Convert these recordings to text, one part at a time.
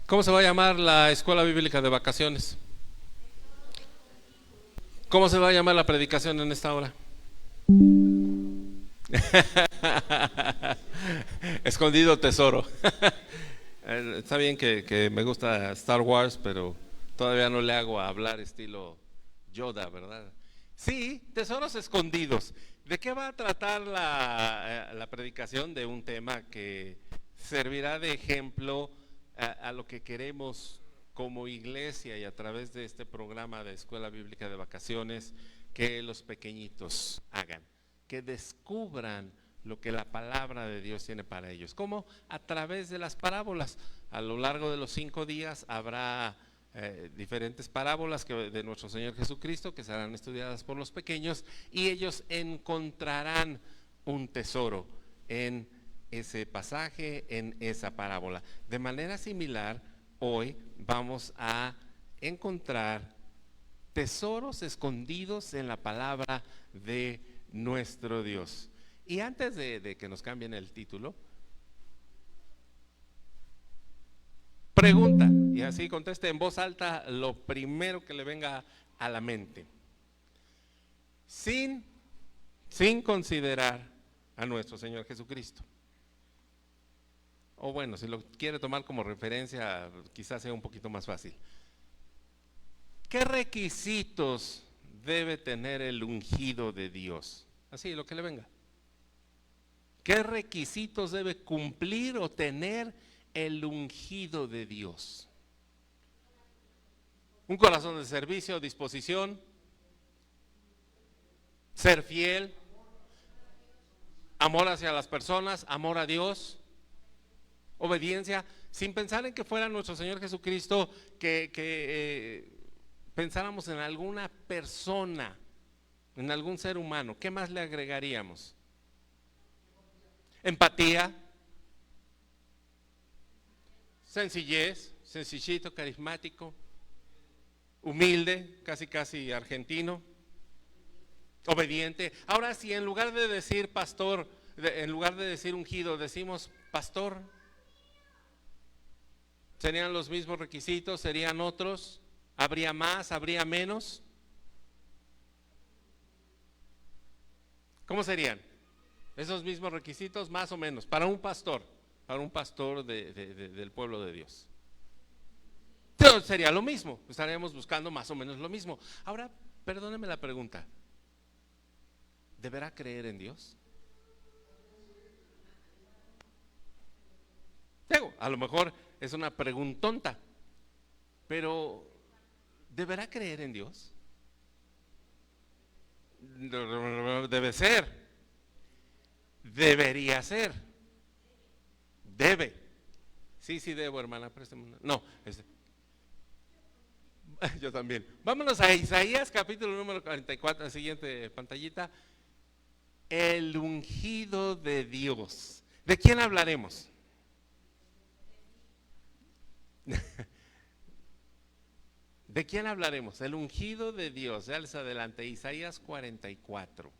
¿Cómo se va a llamar la escuela bíblica de vacaciones? ¿Cómo se va a llamar la predicación en esta hora? Escondido tesoro. Está bien que me gusta Star Wars, pero todavía no le hago a hablar estilo Yoda, ¿verdad? Sí, tesoros escondidos. ¿De qué va a tratar la predicación? De un tema que servirá de ejemplo a lo que queremos como iglesia y a través de este programa de Escuela Bíblica de Vacaciones, que los pequeñitos hagan, que descubran lo que la palabra de Dios tiene para ellos. ¿Cómo? A través de las parábolas. A lo largo de los 5 días habrá diferentes parábolas de nuestro Señor Jesucristo que serán estudiadas por los pequeños, y ellos encontrarán un tesoro en ese pasaje, en esa parábola. De manera similar, hoy vamos a encontrar tesoros escondidos en la palabra de nuestro Dios. Y antes de que nos cambien el título, pregunta, y así conteste en voz alta lo primero que le venga a la mente, sin considerar a nuestro Señor Jesucristo. O bueno, si lo quiere tomar como referencia, quizás sea un poquito más fácil. ¿Qué requisitos debe tener el ungido de Dios? Así, lo que le venga. ¿Qué requisitos debe cumplir o tener el ungido de Dios? Un corazón de servicio, disposición, ser fiel, amor hacia las personas, amor a Dios, obediencia, sin pensar en que fuera nuestro Señor Jesucristo, que pensáramos en alguna persona, en algún ser humano. ¿Qué más le agregaríamos? Empatía, sencillez, sencillito, carismático, humilde, casi argentino, obediente. Ahora, si en lugar de decir pastor, en lugar de decir ungido, decimos pastor, ¿serían los mismos requisitos? ¿Serían otros? ¿Habría más? ¿Habría menos? ¿Cómo serían esos mismos requisitos, más o menos, para un pastor del pueblo de Dios? Entonces sería lo mismo, estaríamos buscando más o menos lo mismo. Ahora, perdóneme la pregunta, ¿deberá creer en Dios? Digo, a lo mejor es una preguntonta, pero ¿deberá creer en Dios? Debe ser, debería ser, debe. Sí, debo, hermana, préstame una. No, yo también. Vámonos a Isaías capítulo número 44, la siguiente pantallita. El ungido de Dios. ¿De quién hablaremos? ¿De quién hablaremos? El ungido de Dios. Ya les adelante, Isaías 44.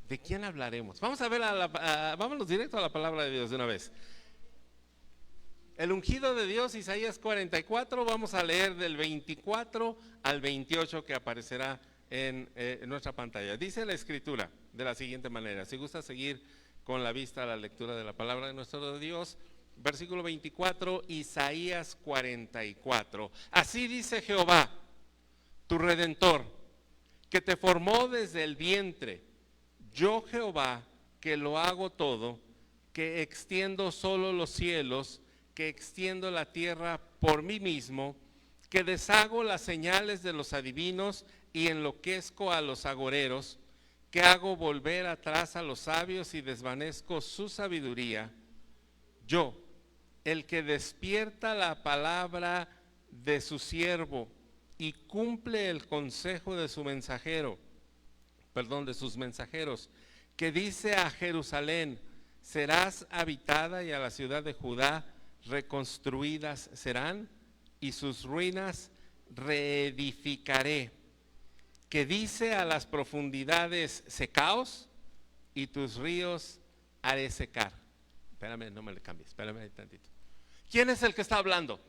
¿De quién hablaremos? Vamos a ver, vámonos directo a la palabra de Dios de una vez. El ungido de Dios, Isaías 44, vamos a leer del 24 al 28 que aparecerá en nuestra pantalla. Dice la escritura de la siguiente manera, si gusta seguir con la vista la lectura de la palabra de nuestro Dios. Versículo 24, Isaías 44. Así dice Jehová, tu Redentor, que te formó desde el vientre. Yo Jehová, que lo hago todo, que extiendo solo los cielos, que extiendo la tierra por mí mismo, que deshago las señales de los adivinos y enloquezco a los agoreros, que hago volver atrás a los sabios y desvanezco su sabiduría. Yo, el que despierta la palabra de su siervo y cumple el consejo de su mensajero, de sus mensajeros, que dice a Jerusalén, serás habitada, y a la ciudad de Judá, reconstruidas serán, y sus ruinas reedificaré. Que dice a las profundidades, secaos, y tus ríos haré secar. Espérame, no me le cambies, espérame tantito. ¿Quién es el que está hablando?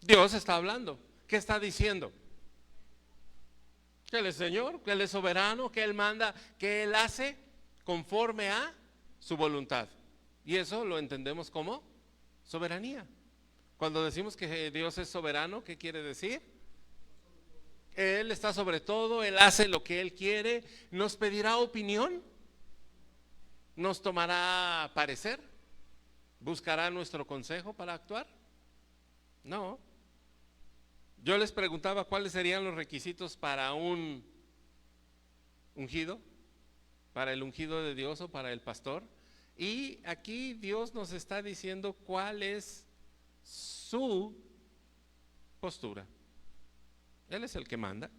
Dios está hablando. ¿Qué está diciendo? Que Él es Señor, que Él es soberano, que Él manda, que Él hace conforme a su voluntad. Y eso lo entendemos como soberanía. Cuando decimos que Dios es soberano, ¿qué quiere decir? Él está sobre todo, Él hace lo que Él quiere. ¿Nos pedirá opinión? ¿Nos tomará parecer? ¿Buscará nuestro consejo para actuar? No. Yo les preguntaba cuáles serían los requisitos para un ungido, para el ungido de Dios o para el pastor. Y aquí Dios nos está diciendo cuál es su postura. Él es el que manda.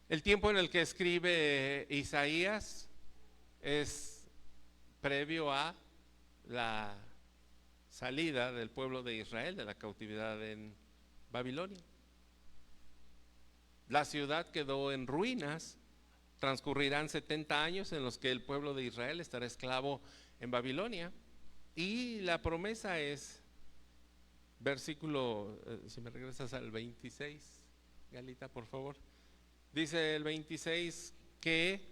El tiempo en el que escribe Isaías es previo a la salida del pueblo de Israel de la cautividad en Babilonia. La ciudad quedó en ruinas. Transcurrirán 70 años en los que el pueblo de Israel estará esclavo en Babilonia. Y la promesa es, versículo, si me regresas al 26, Galita, por favor. Dice el 26 que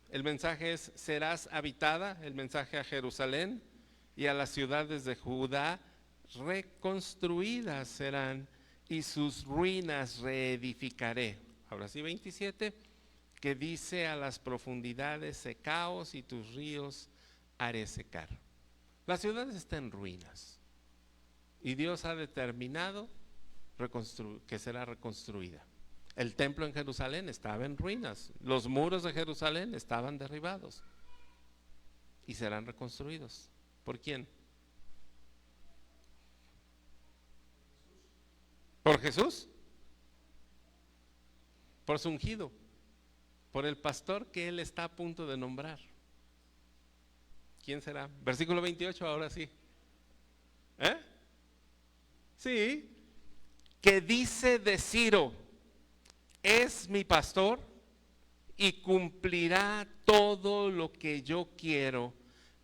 el mensaje es: serás habitada, el mensaje a Jerusalén y a las ciudades de Judá reconstruidas serán y sus ruinas reedificaré. Ahora sí, 27, que dice: a las profundidades secaos y tus ríos haré secar. La ciudad está en ruinas y Dios ha determinado que será reconstruida. El templo en Jerusalén estaba en ruinas, los muros de Jerusalén estaban derribados y serán reconstruidos. ¿Por quién? ¿Por Jesús? ¿Por su ungido? ¿Por el pastor que Él está a punto de nombrar? ¿Quién será? Versículo 28, ahora sí. Sí. Que dice de Ciro: es mi pastor y cumplirá todo lo que yo quiero,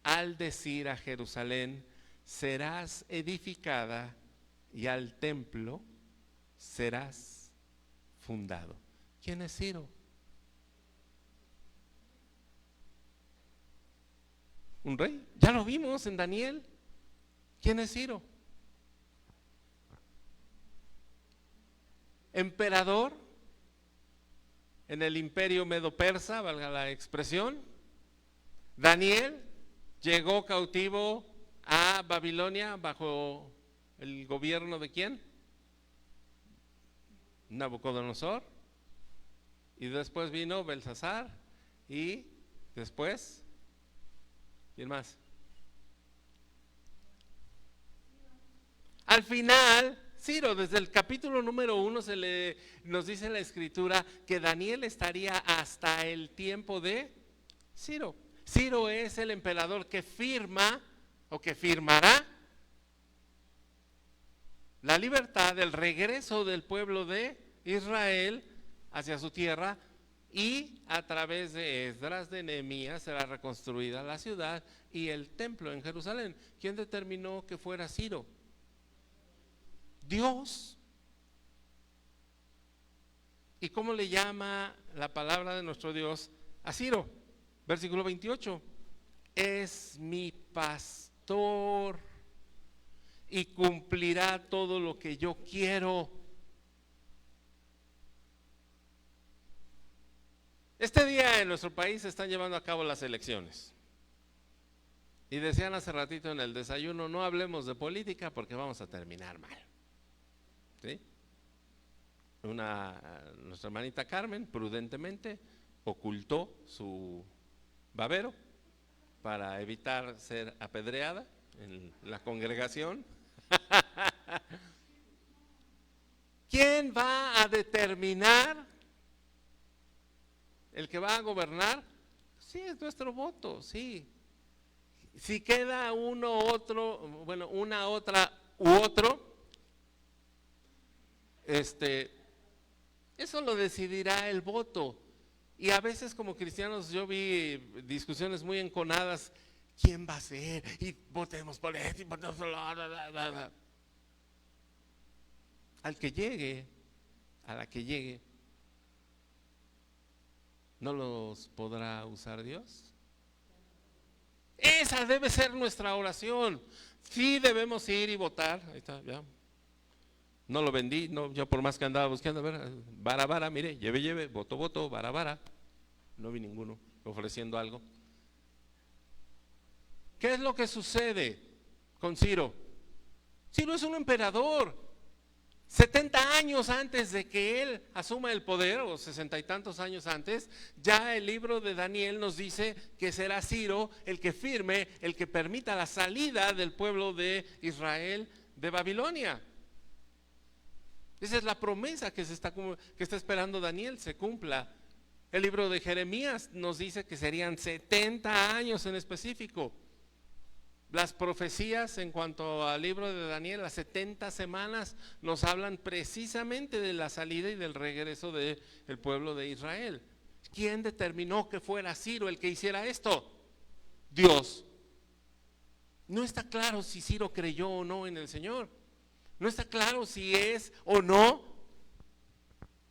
al decir a Jerusalén: serás edificada, y al templo serás fundado. ¿Quién es Ciro? ¿Un rey? Ya lo vimos en Daniel. ¿Quién es Ciro? Emperador en el imperio medo-persa, valga la expresión. Daniel llegó cautivo a Babilonia bajo el gobierno de ¿quién? Nabucodonosor. Y después vino Belsasar. Y después, ¿quién más? Al final, Ciro. Desde el capítulo número 1 nos dice la escritura que Daniel estaría hasta el tiempo de Ciro. Ciro es el emperador que firma o que firmará la libertad, el regreso del pueblo de Israel hacia su tierra, y a través de Esdras, de Nehemías, será reconstruida la ciudad y el templo en Jerusalén. ¿Quién determinó que fuera Ciro? Dios. ¿Y cómo le llama la palabra de nuestro Dios a Ciro? Versículo 28. Es mi pastor y cumplirá todo lo que yo quiero. Este día en nuestro país se están llevando a cabo las elecciones. Y decían hace ratito en el desayuno: no hablemos de política porque vamos a terminar mal. ¿Sí? Nuestra hermanita Carmen prudentemente ocultó su babero para evitar ser apedreada en la congregación. ¿Quién va a determinar el que va a gobernar? Sí, es nuestro voto, sí. Si queda uno, otro, bueno, una, otra u otro, eso lo decidirá el voto. Y a veces como cristianos yo vi discusiones muy enconadas: ¿quién va a ser? Y votemos por esto y votemos por lo. Al que llegue, a la que llegue, ¿no los podrá usar Dios? Esa debe ser nuestra oración. Sí debemos ir y votar. Ahí está, ya. No lo vendí, no, yo por más que andaba buscando, a ver, vara, mire, lleve, voto, vara. No vi ninguno ofreciendo algo. ¿Qué es lo que sucede con Ciro? Ciro es un emperador. 70 años antes de que él asuma el poder, o 60 y tantos años antes, ya el libro de Daniel nos dice que será Ciro el que firme, el que permita la salida del pueblo de Israel de Babilonia. Esa es la promesa que está esperando Daniel, se cumpla. El libro de Jeremías nos dice que serían 70 años en específico. Las profecías en cuanto al libro de Daniel, las 70 semanas, nos hablan precisamente de la salida y del regreso del pueblo de Israel. ¿Quién determinó que fuera Ciro el que hiciera esto? Dios. No está claro si Ciro creyó o no en el Señor. No está claro si es o no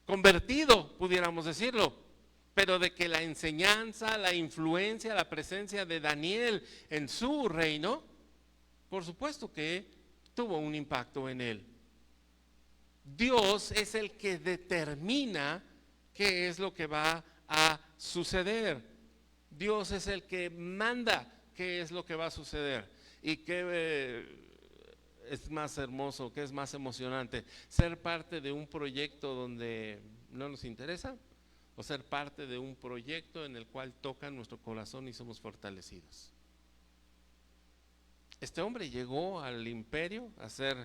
convertido, pudiéramos decirlo. Pero de que la enseñanza, la influencia, la presencia de Daniel en su reino, por supuesto que tuvo un impacto en él. Dios es el que determina qué es lo que va a suceder. Dios es el que manda qué es lo que va a suceder. Y qué es más hermoso, qué es más emocionante, ser parte de un proyecto donde no nos interesa, o ser parte de un proyecto en el cual toca nuestro corazón y somos fortalecidos. Este hombre llegó al imperio a ser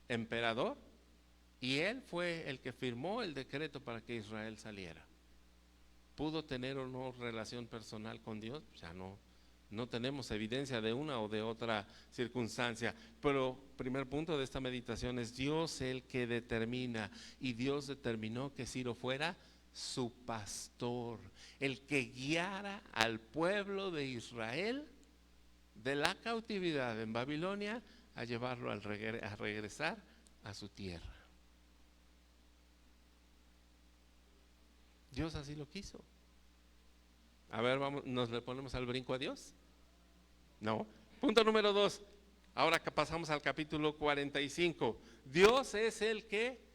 emperador y él fue el que firmó el decreto para que Israel saliera. ¿Pudo tener o no relación personal con Dios? Ya no tenemos evidencia de una o de otra circunstancia, pero primer punto de esta meditación es Dios el que determina, y Dios determinó que Ciro fuera su pastor, el que guiara al pueblo de Israel de la cautividad en Babilonia a llevarlo a regresar a su tierra. Dios así lo quiso. A ver, vamos, ¿nos le ponemos al brinco a Dios? No. Punto número 2. Ahora que pasamos al capítulo 45. Dios es el que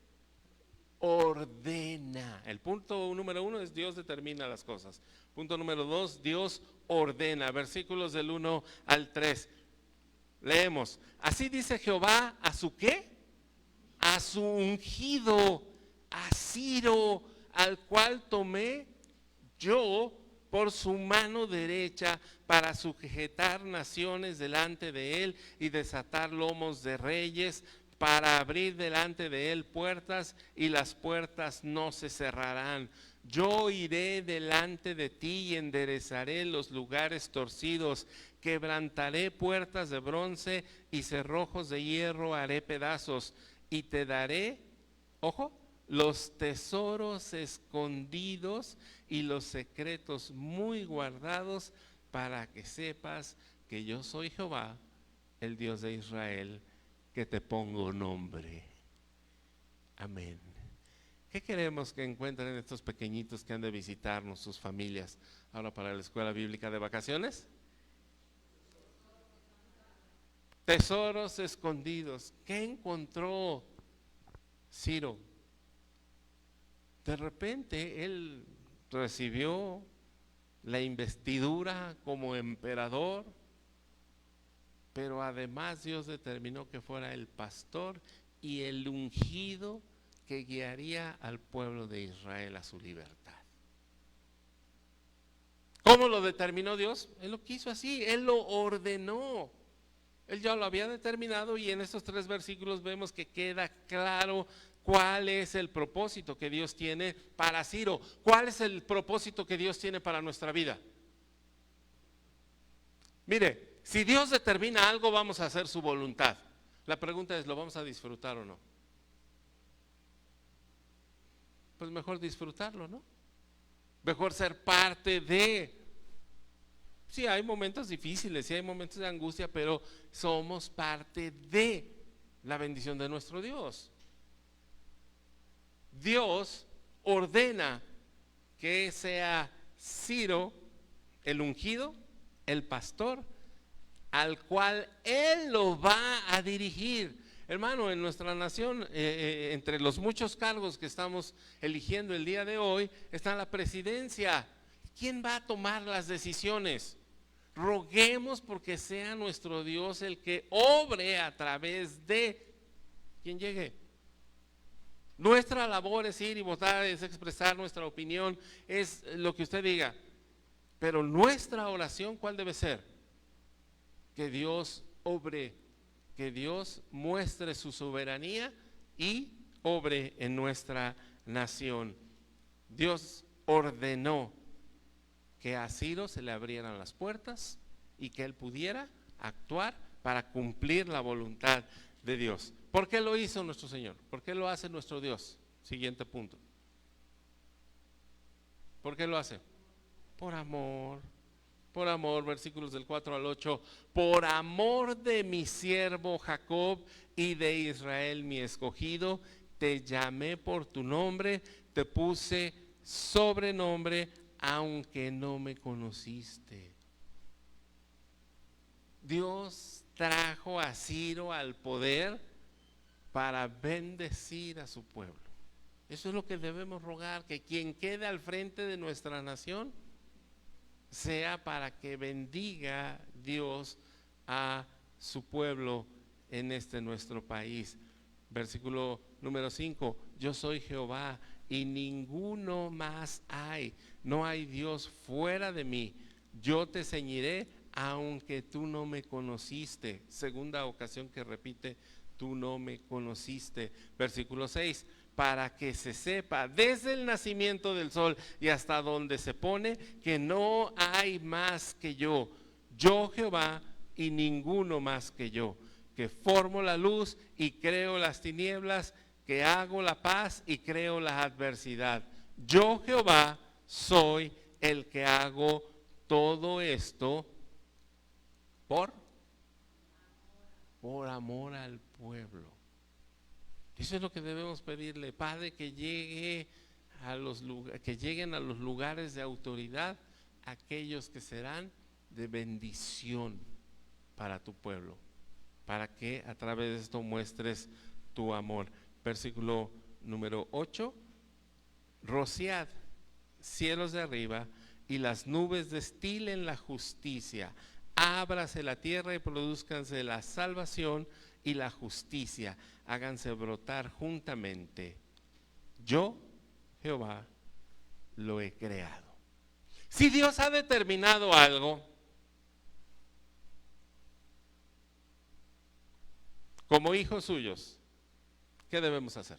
ordena. El punto número 1 es Dios determina las cosas. Punto número 2, Dios ordena. Versículos del 1 al 3. Leemos. Así dice Jehová a su ¿qué? A su ungido, a Ciro, al cual tomé yo por su mano derecha para sujetar naciones delante de él y desatar lomos de reyes, para abrir delante de él puertas y las puertas no se cerrarán. Yo iré delante de ti y enderezaré los lugares torcidos, quebrantaré puertas de bronce y cerrojos de hierro haré pedazos, y te daré, ojo, los tesoros escondidos y los secretos muy guardados, para que sepas que yo soy Jehová, el Dios de Israel, que te pongo nombre. Amén. ¿Qué queremos que encuentren estos pequeñitos que han de visitarnos, sus familias, ahora para la escuela bíblica de vacaciones? Tesoros escondidos. ¿Qué encontró Ciro? De repente él recibió la investidura como emperador, pero además Dios determinó que fuera el pastor y el ungido que guiaría al pueblo de Israel a su libertad. ¿Cómo lo determinó Dios? Él lo quiso así, Él lo ordenó. Él ya lo había determinado, y en estos 3 versículos vemos que queda claro cuál es el propósito que Dios tiene para Ciro. ¿Cuál es el propósito que Dios tiene para nuestra vida? Mire, si Dios determina algo, vamos a hacer su voluntad. La pregunta es, ¿lo vamos a disfrutar o no? Pues mejor disfrutarlo, ¿no? Mejor ser parte de. Sí, hay momentos difíciles, sí hay momentos de angustia, pero somos parte de la bendición de nuestro Dios. Dios ordena que sea Ciro el ungido, el pastor, al cual Él lo va a dirigir. Hermano, en nuestra nación, entre los muchos cargos que estamos eligiendo el día de hoy, está la presidencia. ¿Quién va a tomar las decisiones? Roguemos porque sea nuestro Dios el que obre a través de quien llegue. Nuestra labor es ir y votar, es expresar nuestra opinión, es lo que usted diga. Pero nuestra oración, ¿cuál debe ser? Que Dios obre, que Dios muestre su soberanía y obre en nuestra nación. Dios ordenó que a Ciro se le abrieran las puertas y que él pudiera actuar para cumplir la voluntad de Dios. ¿Por qué lo hizo nuestro Señor? ¿Por qué lo hace nuestro Dios? Siguiente punto. ¿Por qué lo hace? Por amor, versículos del 4 al 8, por amor de mi siervo Jacob y de Israel mi escogido, te llamé por tu nombre, te puse sobrenombre, aunque no me conociste. Dios trajo a Ciro al poder para bendecir a su pueblo. Eso es lo que debemos rogar, que quien quede al frente de nuestra nación sea para que bendiga Dios a su pueblo en este nuestro país. Versículo número 5, yo soy Jehová y ninguno más hay, no hay Dios fuera de mí, yo te ceñiré aunque tú no me conociste. Segunda ocasión que repite, tú no me conociste. Versículo 6, para que se sepa desde el nacimiento del sol y hasta donde se pone que no hay más que yo Jehová y ninguno más que yo, que formo la luz y creo las tinieblas, que hago la paz y creo la adversidad. Yo Jehová soy el que hago todo esto por amor al pueblo. Eso es lo que debemos pedirle, Padre, que lleguen a los lugares de autoridad aquellos que serán de bendición para tu pueblo, para que a través de esto muestres tu amor. Versículo número 8, rociad cielos de arriba y las nubes destilen la justicia, ábrase la tierra y produzcanse la salvación y la justicia, háganse brotar juntamente. Yo, Jehová, lo he creado. Si Dios ha determinado algo, como hijos suyos, ¿qué debemos hacer?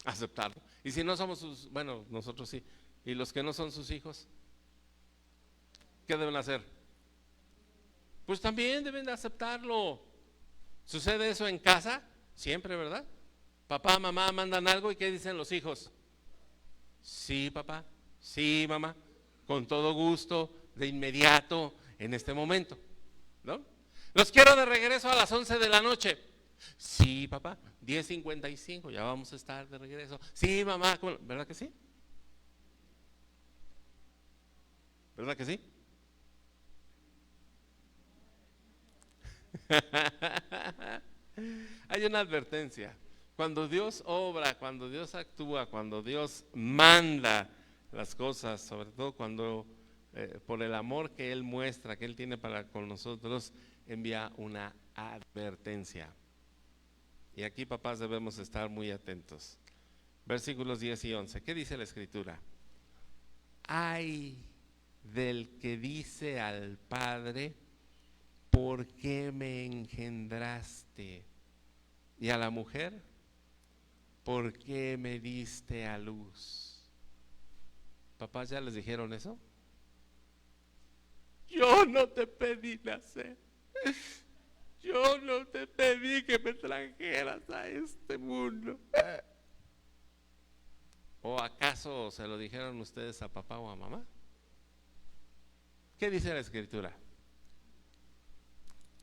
Aceptarlo. Y si no somos sus, bueno, nosotros sí, y los que no son sus hijos, ¿qué deben hacer? Pues también deben de aceptarlo. ¿Sucede eso en casa? Siempre, ¿verdad? Papá, mamá mandan algo y ¿qué dicen los hijos? Sí, papá, sí, mamá, con todo gusto, de inmediato, en este momento, ¿no? Los quiero de regreso a las 11 de la noche. Sí, papá, 10:55, ya vamos a estar de regreso. Sí, mamá, ¿verdad que sí? ¿Verdad que sí? Hay una advertencia. Cuando Dios obra, cuando Dios actúa, cuando Dios manda las cosas, sobre todo cuando por el amor que Él muestra, que Él tiene para con nosotros, envía una advertencia. Y aquí, papás, debemos estar muy atentos. Versículos 10 y 11. ¿Qué dice la Escritura? Ay del que dice al Padre, ¿por qué me engendraste? Y a la mujer, ¿por qué me diste a luz? ¿Papás ya les dijeron eso? Yo no te pedí nacer. Yo no te pedí que me trajeras a este mundo. ¿O acaso se lo dijeron ustedes a papá o a mamá? ¿Qué dice la Escritura?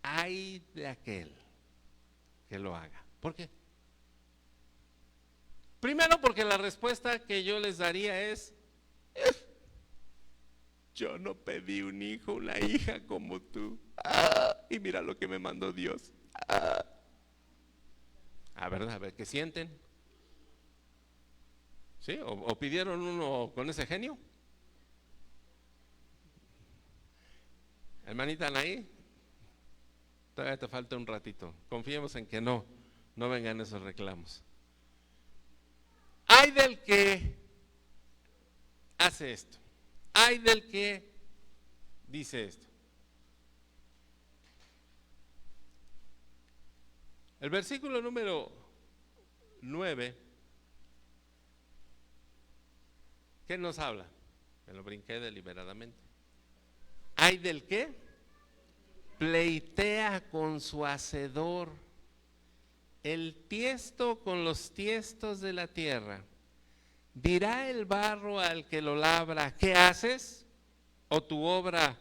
Ay de aquel que lo haga. ¿Por qué? Primero, porque la respuesta que yo les daría es: yo no pedí un hijo, una hija como tú. Y mira lo que me mandó Dios. A ver, ¿qué sienten? ¿Sí? ¿O pidieron uno con ese genio? Hermanita Anaí, todavía te falta un ratito. Confiemos en que no vengan esos reclamos. Ay del que hace esto. Ay del que dice esto. El versículo número 9, ¿qué nos habla? Me lo brinqué deliberadamente. Ay del que pleitea con su hacedor, el tiesto con los tiestos de la tierra. Dirá el barro al que lo labra: ¿qué haces? ¿O tu obra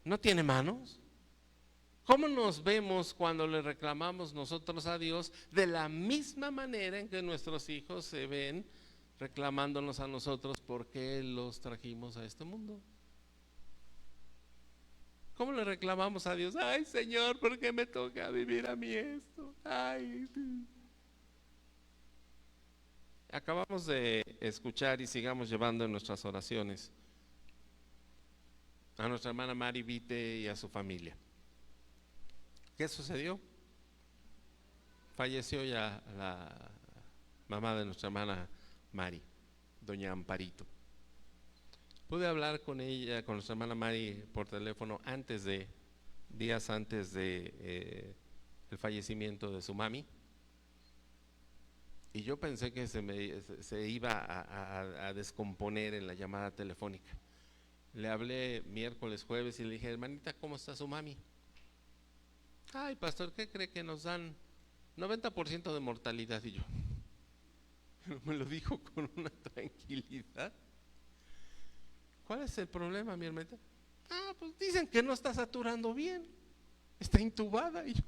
no tiene manos? ¿Cómo nos vemos cuando le reclamamos nosotros a Dios? De la misma manera en que nuestros hijos se ven reclamándonos a nosotros porque los trajimos a este mundo. ¿Cómo le reclamamos a Dios? Ay, Señor, ¿por qué me toca vivir a mí esto? Ay. Acabamos de escuchar y sigamos llevando en nuestras oraciones a nuestra hermana Mari Vite y a su familia. ¿Qué sucedió? Falleció ya la mamá de nuestra hermana Mari, doña Amparito. Pude hablar con ella, con nuestra hermana Mari, por teléfono días antes de el fallecimiento de su mami. Y yo pensé que se iba a descomponer en la llamada telefónica. Le hablé miércoles, jueves y le dije: hermanita, ¿cómo está su mami? Ay, pastor, ¿qué cree? Que nos dan 90% de mortalidad. Y yo, pero me lo dijo con una tranquilidad. ¿Cuál es el problema, mi hermanita? Pues dicen que no está saturando bien, está intubada. Y yo,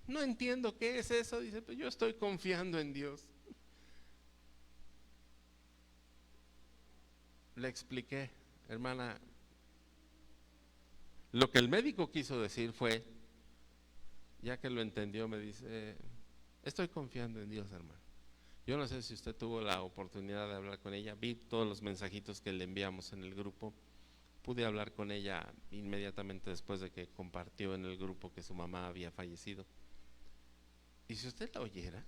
no entiendo qué es eso. Dice: pues yo estoy confiando en Dios. Le expliqué: hermana, lo que el médico quiso decir fue, ya que lo entendió, me dice: estoy confiando en Dios, hermano. Yo no sé si usted tuvo la oportunidad de hablar con ella. Vi todos los mensajitos que le enviamos en el grupo. Pude hablar con ella inmediatamente después de que compartió en el grupo que su mamá había fallecido. Y si usted la oyera,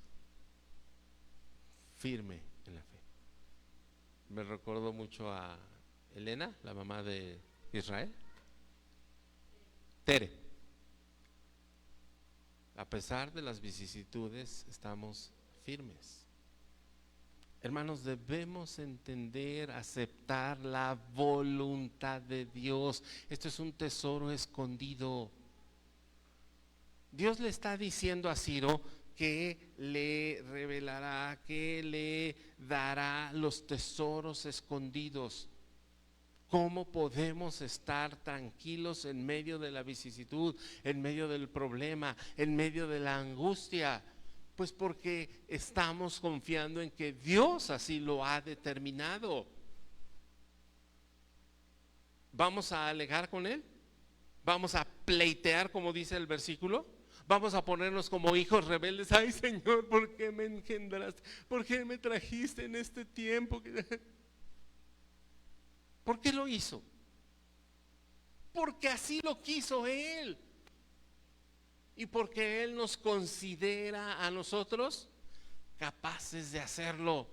firme en la fe. Me recordó mucho a Elena, la mamá de Israel. Tere. A pesar de las vicisitudes, estamos firmes. Hermanos, debemos entender, aceptar la voluntad de Dios. Esto es un tesoro escondido. Dios le está diciendo a Ciro que le revelará, que le dará los tesoros escondidos. ¿Cómo podemos estar tranquilos en medio de la vicisitud, en medio del problema, en medio de la angustia? Pues porque estamos confiando en que Dios así lo ha determinado. ¿Vamos a alegar con Él? ¿Vamos a pleitear, como dice el versículo? ¿Vamos a ponernos como hijos rebeldes? Ay, Señor, ¿por qué me engendraste? ¿Por qué me trajiste en este tiempo? ¿Por qué lo hizo? Porque así lo quiso Él. Y porque Él nos considera a nosotros capaces de hacerlo,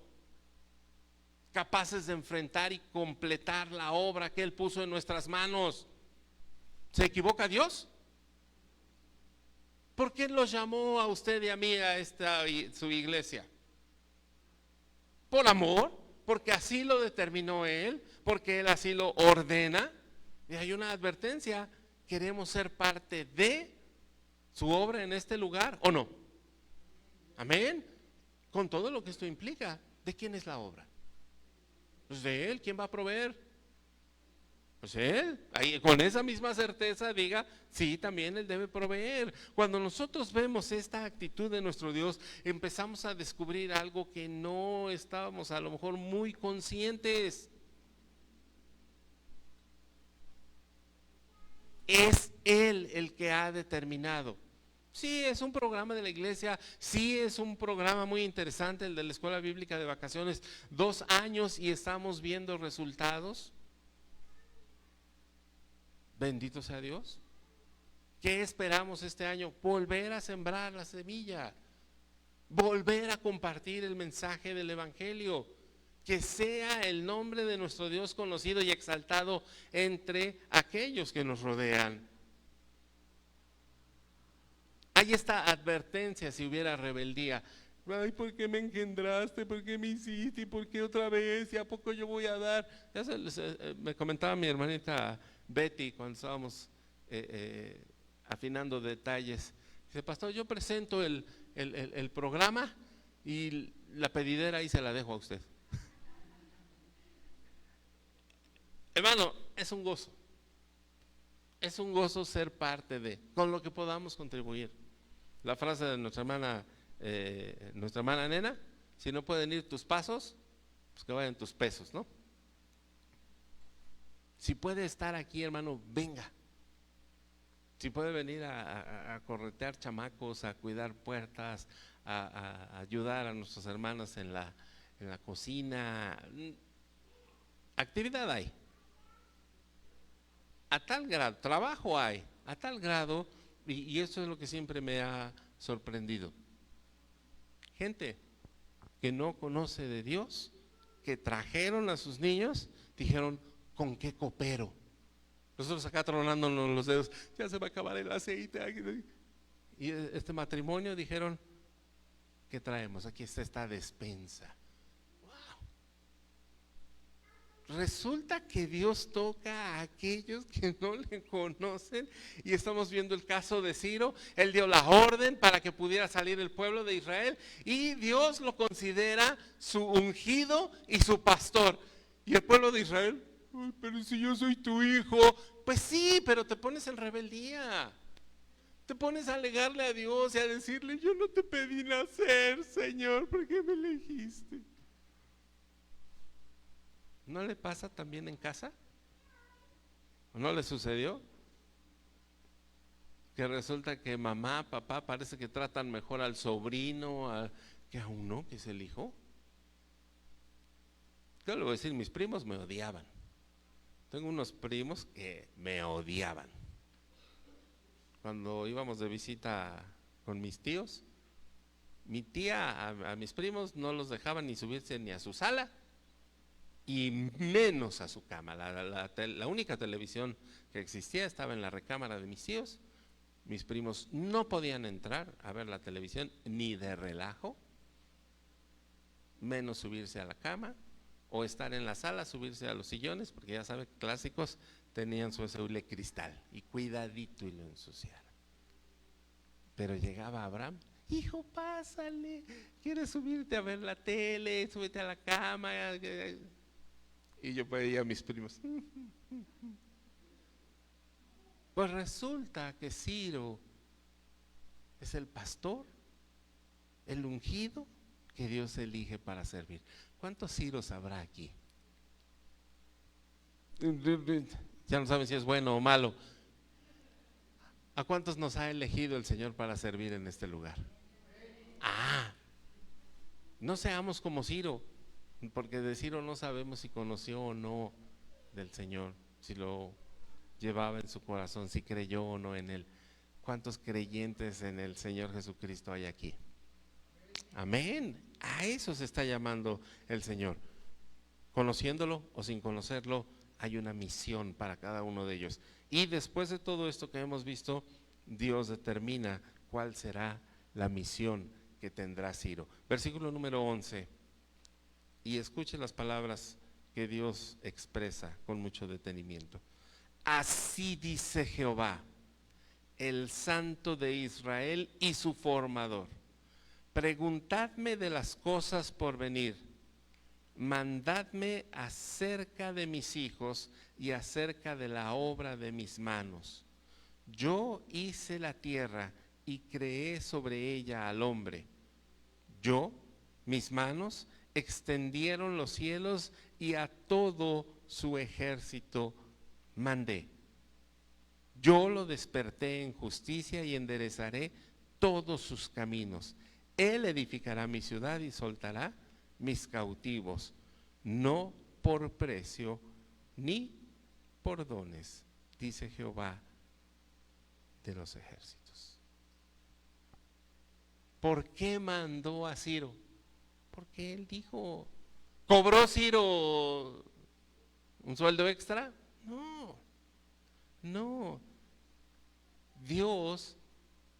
capaces de enfrentar y completar la obra que Él puso en nuestras manos. ¿Se equivoca Dios? ¿Por qué los llamó a usted y a mí a su iglesia? ¿Por amor? Porque así lo determinó Él, porque Él así lo ordena. Y hay una advertencia: ¿queremos ser parte de su obra en este lugar o no? Amén. Con todo lo que esto implica. ¿De quién es la obra? Pues de Él. ¿Quién va a proveer? Pues Él, ahí, con esa misma certeza diga, sí, también Él debe proveer. Cuando nosotros vemos esta actitud de nuestro Dios, empezamos a descubrir algo que no estábamos a lo mejor muy conscientes. Es Él el que ha determinado. Sí, es un programa de la iglesia, sí es un programa muy interesante el de la escuela bíblica de vacaciones, 2 años y estamos viendo resultados. Bendito sea Dios. ¿Qué esperamos este año? Volver a sembrar la semilla, volver a compartir el mensaje del evangelio, que sea el nombre de nuestro Dios conocido y exaltado entre aquellos que nos rodean. Hay esta advertencia si hubiera rebeldía. Ay, ¿por qué me engendraste? ¿Por qué me hiciste? ¿Y por qué otra vez? ¿Y a poco yo voy a dar? Ya me comentaba mi hermanita Betty cuando estábamos afinando detalles. Dice, pastor, yo presento el programa y la pedidera ahí se la dejo a usted. Hermano, es un gozo. Es un gozo ser parte de, con lo que podamos contribuir. La frase de nuestra hermana Nena, si no pueden ir tus pasos, pues que vayan tus pesos, ¿no? Si puede estar aquí, hermano, venga. Si puede venir a corretear chamacos, a cuidar puertas, a ayudar a nuestros hermanos en la cocina. Actividad hay. A tal grado, trabajo hay, a tal grado, y eso es lo que siempre me ha sorprendido. Gente que no conoce de Dios, que trajeron a sus niños, dijeron, ¿con qué coopero? Nosotros acá tronándonos los dedos, ya se va a acabar el aceite. Y este matrimonio dijeron, ¿qué traemos? Aquí está esta despensa. Resulta que Dios toca a aquellos que no le conocen, y estamos viendo el caso de Ciro. Él dio la orden para que pudiera salir el pueblo de Israel y Dios lo considera su ungido y su pastor. Y el pueblo de Israel, ay, pero si yo soy tu hijo. Pues sí, pero te pones en rebeldía. Te pones a alegarle a Dios y a decirle, yo no te pedí nacer, Señor, ¿por qué me elegiste? ¿No le pasa también en casa? ¿O no le sucedió? Que resulta que mamá, papá parece que tratan mejor al sobrino que a uno, que es el hijo. Yo le voy a decir, mis primos me odiaban. Tengo unos primos que me odiaban. Cuando íbamos de visita con mis tíos, mi tía a mis primos no los dejaba ni subirse ni a su sala y menos a su cama. La única televisión que existía estaba en la recámara de mis tíos. Mis primos no podían entrar a ver la televisión ni de relajo, menos subirse a la cama o estar en la sala, subirse a los sillones, porque ya sabe, clásicos tenían su SUL cristal y cuidadito y lo ensuciaron. Pero llegaba Abraham, hijo, pásale, ¿quieres subirte a ver la tele? Súbete a la cama. Y yo pedía a mis primos. Pues resulta que Ciro es el pastor, el ungido que Dios elige para servir. ¿Cuántos Ciros habrá aquí? Ya no saben si es bueno o malo. ¿A cuántos nos ha elegido el Señor para servir en este lugar? No seamos como Ciro, porque de Ciro no sabemos si conoció o no del Señor, si lo llevaba en su corazón, si creyó o no en Él. ¿Cuántos creyentes en el Señor Jesucristo hay aquí? Amén. A eso se está llamando el Señor. Conociéndolo o sin conocerlo, hay una misión para cada uno de ellos. Y después de todo esto que hemos visto, Dios determina cuál será la misión que tendrá Ciro. Versículo número 11. Y escuche las palabras que Dios expresa con mucho detenimiento. Así dice Jehová, el Santo de Israel y su formador. Preguntadme de las cosas por venir, mandadme acerca de mis hijos y acerca de la obra de mis manos. Yo hice la tierra y creé sobre ella al hombre. Yo, mis manos, extendieron los cielos y a todo su ejército mandé. Yo lo desperté en justicia y enderezaré todos sus caminos. Él edificará mi ciudad y soltará mis cautivos, no por precio ni por dones, dice Jehová de los ejércitos. ¿Por qué mandó a Ciro? Porque él dijo. ¿Cobró Ciro un sueldo extra? No, no. Dios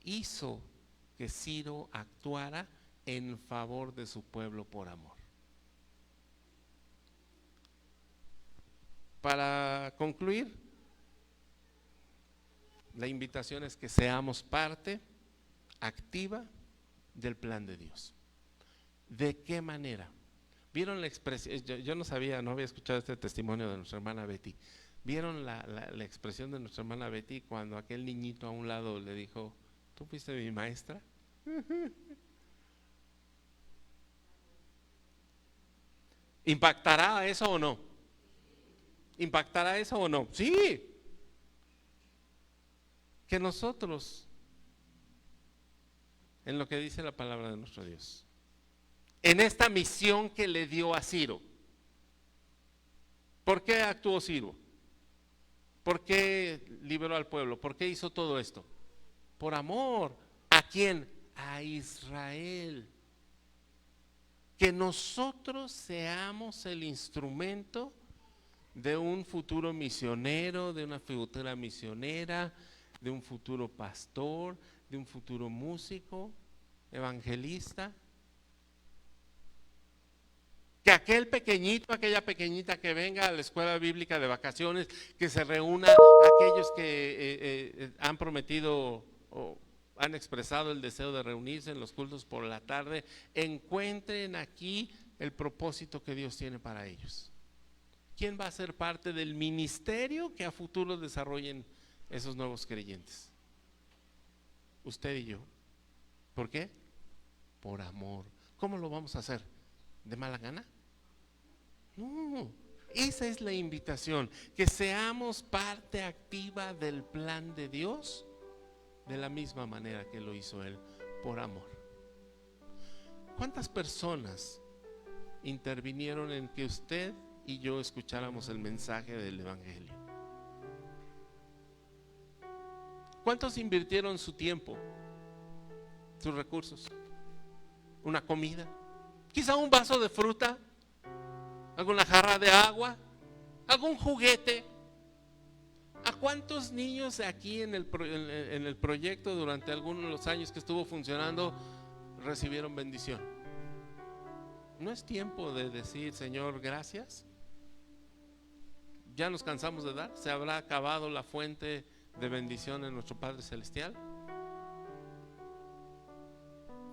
hizo que Ciro actuara en favor de su pueblo por amor. Para concluir, la invitación es que seamos parte activa del plan de Dios. ¿De qué manera? ¿Vieron la expresión? Yo no sabía, no había escuchado este testimonio de nuestra hermana Betty. ¿Vieron la expresión de nuestra hermana Betty cuando aquel niñito a un lado le dijo: ¿tú fuiste mi maestra? ¿Impactará eso o no? ¿Impactará eso o no? Sí. Que nosotros, en lo que dice la palabra de nuestro Dios, en esta misión que le dio a Ciro. ¿Por qué actuó Ciro? ¿Por qué liberó al pueblo? ¿Por qué hizo todo esto? Por amor. ¿A quién? A Israel. Que nosotros seamos el instrumento de un futuro misionero, de una futura misionera, de un futuro pastor, de un futuro músico, evangelista. Que aquel pequeñito, aquella pequeñita que venga a la escuela bíblica de vacaciones, que se reúna aquellos que han prometido o han expresado el deseo de reunirse en los cultos por la tarde, encuentren aquí el propósito que Dios tiene para ellos. ¿Quién va a ser parte del ministerio que a futuro desarrollen esos nuevos creyentes? Usted y yo. ¿Por qué? Por amor. ¿Cómo lo vamos a hacer? ¿De mala gana? No, esa es la invitación, que seamos parte activa del plan de Dios de la misma manera que lo hizo Él, por amor. ¿Cuántas personas intervinieron en que usted y yo escucháramos el mensaje del Evangelio? ¿Cuántos invirtieron su tiempo, sus recursos? ¿Una comida? Quizá un vaso de fruta, alguna jarra de agua, algún juguete. ¿A cuántos niños aquí en el proyecto durante algunos de los años que estuvo funcionando recibieron bendición? ¿No es tiempo de decir: Señor, gracias? ¿Ya nos cansamos de dar? ¿Se habrá acabado la fuente de bendición en nuestro Padre Celestial?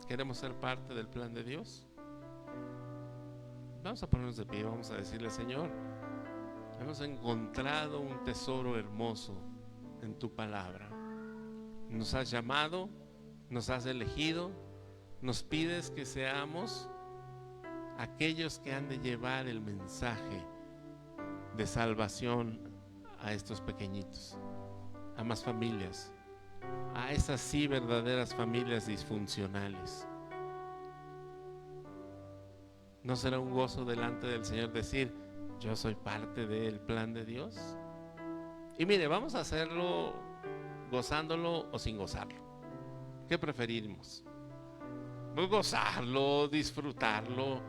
¿Queremos ser parte del plan de Dios? Vamos a ponernos de pie, vamos a decirle: Señor, hemos encontrado un tesoro hermoso en tu palabra. Nos has llamado, nos has elegido, nos pides que seamos aquellos que han de llevar el mensaje de salvación a estos pequeñitos, a más familias, a esas sí verdaderas familias disfuncionales. ¿No será un gozo delante del Señor decir: yo soy parte del plan de Dios? Y mire, vamos a hacerlo gozándolo o sin gozarlo. ¿Qué preferimos? Pues gozarlo, disfrutarlo,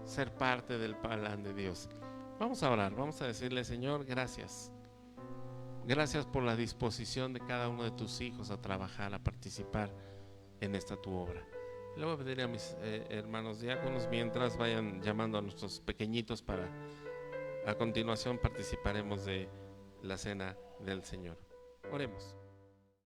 ser parte del plan de Dios. Vamos a orar, vamos a decirle: Señor, gracias. Gracias por la disposición de cada uno de tus hijos a trabajar, a participar en esta tu obra. Le voy a pedir a mis hermanos diáconos, mientras vayan llamando a nuestros pequeñitos, para a continuación participaremos de la cena del Señor. Oremos.